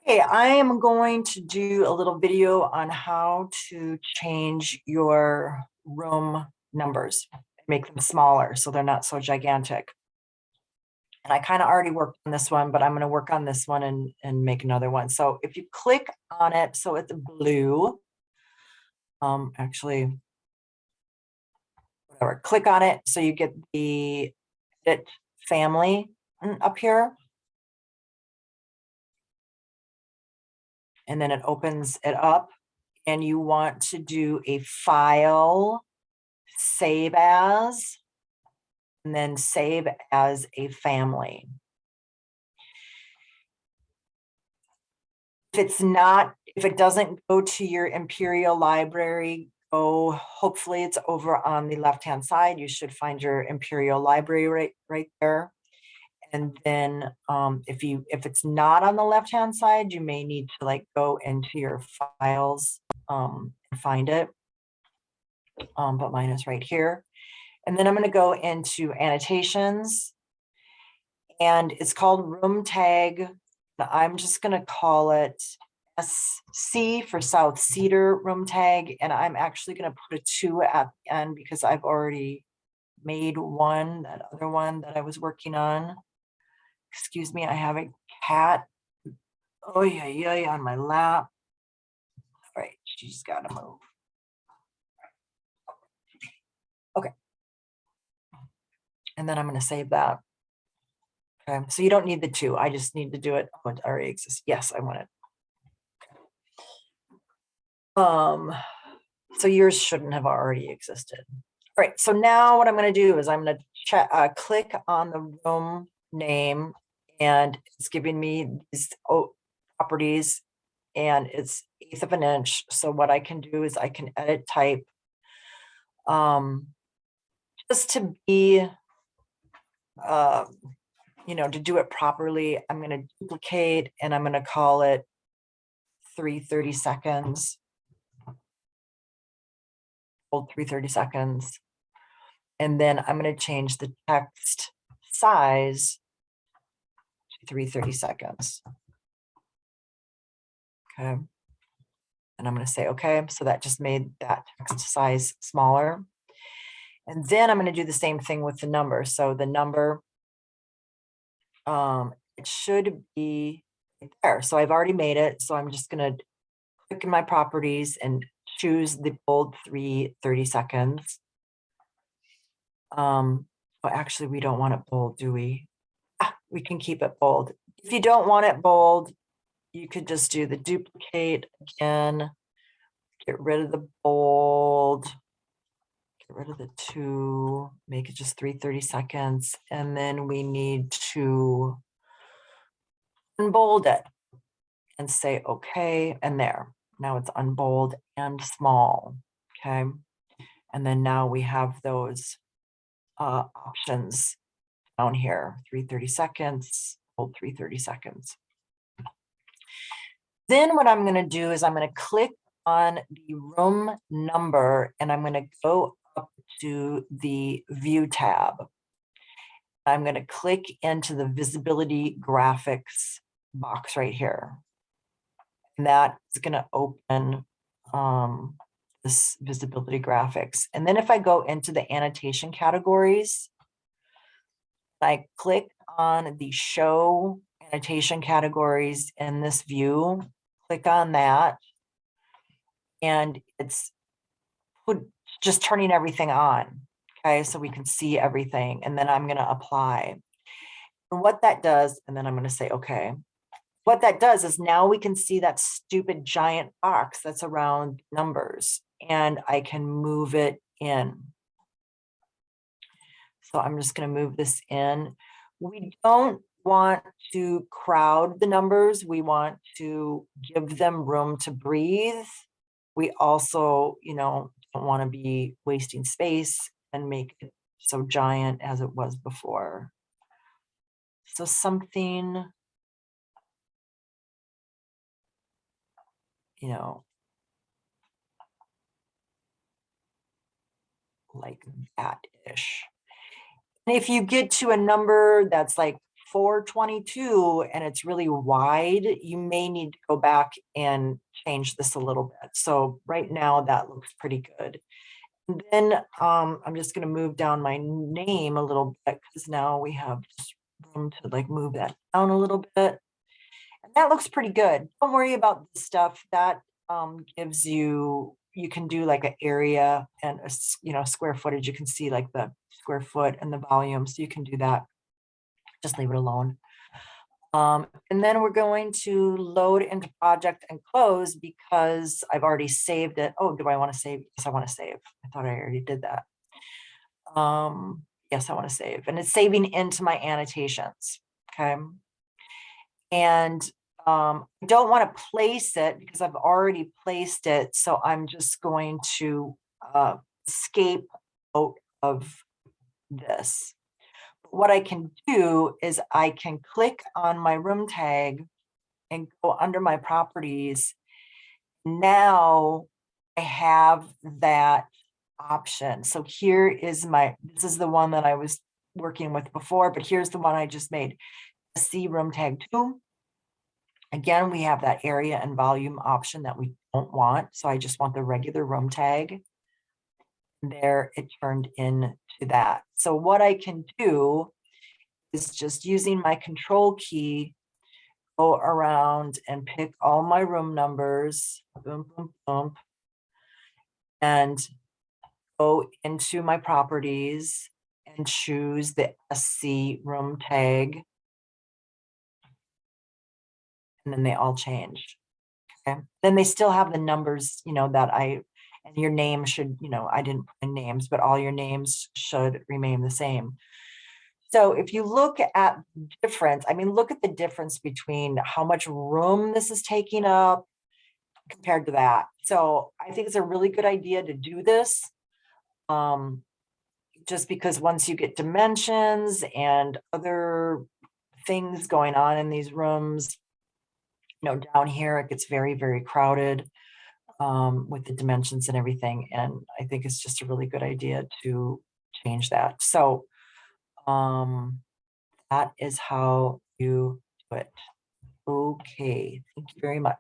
Okay, I am going to do a little video on how to change your room numbers, make them smaller so they're not so gigantic. And I kind of already worked on this one, but I'm going to work on this one and make another one. So if you click on it, so it's blue, actually, whatever, click on it so you get the edit family up here. And then it opens it up and you want to do a file, save as, and then save as a family. If it doesn't go to your Imperial Library, hopefully it's over on the left-hand side. You should find your Imperial Library right there. And then if it's not on the left-hand side, you may need to go into your files and find it. But mine is right here. And then I'm going to go into annotations, and it's called room tag. I'm just going to call it SC for South Cedar room tag. And I'm actually going to put a 2 at the end because I've already made that other one that I was working on. Excuse me, I have a cat. Oh, yeah, on my lap. All right, she's got to move. Okay. And then I'm going to save that. Okay, so you don't need the 2. I just need to do it. Oh, it already exists. Yes, I want it. So yours shouldn't have already existed. All right, so now what I'm going to do is I'm going to click on the room name, and it's giving me these properties, and it's 1/8 of an inch. So what I can do is I can edit type just to be to do it properly. I'm going to duplicate, and I'm going to call it 330 seconds. Hold 330 seconds. And then I'm going to change the text size to 330 seconds. Okay. And I'm going to say, okay. So that just made that text size smaller. And then I'm going to do the same thing with the number. So the number, it should be there. So I've already made it. So I'm just going to click in my properties and choose the bold 330 seconds. Well, actually, we don't want it bold, do we? We can keep it bold. If you don't want it bold, you could just do the duplicate again, get rid of the bold, get rid of the 2, make it just 330 seconds. And then we need to unbold it and say, okay, and there. Now it's unbold and small, okay? And then now we have those options down here, 330 seconds, hold 330 seconds. Then what I'm going to do is I'm going to click on the room number, and I'm going to go up to the view tab. I'm going to click into the visibility graphics box right here. And that is going to open this visibility graphics. And then if I go into the annotation categories, I click on the show annotation categories in this view, click on that, and it's just turning everything on. Okay, so we can see everything, and then I'm going to apply. And what that does, and then I'm going to say, okay. What that does is now we can see that stupid giant box that's around numbers, and I can move it in. So I'm just going to move this in. We don't want to crowd the numbers. We want to give them room to breathe. We also, don't want to be wasting space and make it so giant as it was before. So something, like that-ish. And if you get to a number that's like 422 and it's really wide, you may need to go back and change this a little bit. So right now that looks pretty good. And then I'm just going to move down my name a little bit because now we have just room to like move that down a little bit. And that looks pretty good. Don't worry about the stuff that gives you, you can do like an area and a square footage. You can see like the square foot and the volume. So you can do that. Just leave it alone. And then we're going to load into project and close because I've already saved it. Oh, do I want to save? Yes, I want to save. I thought I already did that. Yes, I want to save. And it's saving into my annotations. Okay. And I don't want to place it because I've already placed it. So I'm just going to escape out of this. What I can do is I can click on my room tag and go under my properties. Now I have that option. So here is this is the one that I was working with before, but here's the one I just made. See room tag 2. Again, we have that area and volume option that we don't want. So I just want the regular room tag. There, it turned into that. So what I can do is just using my control key, go around and pick all my room numbers, boom, boom, boom, and go into my properties and choose the SC room tag. And then they all change. Okay. Then they still have the numbers, and your name should, I didn't put in names, but all your names should remain the same. So if you look at difference, look at the difference between how much room this is taking up compared to that. So I think it's a really good idea to do this. Just because once you get dimensions and other things going on in these rooms, down here, it gets very, very crowded with the dimensions and everything. And I think it's just a really good idea to change that. So that is how you do it. Okay, thank you very much.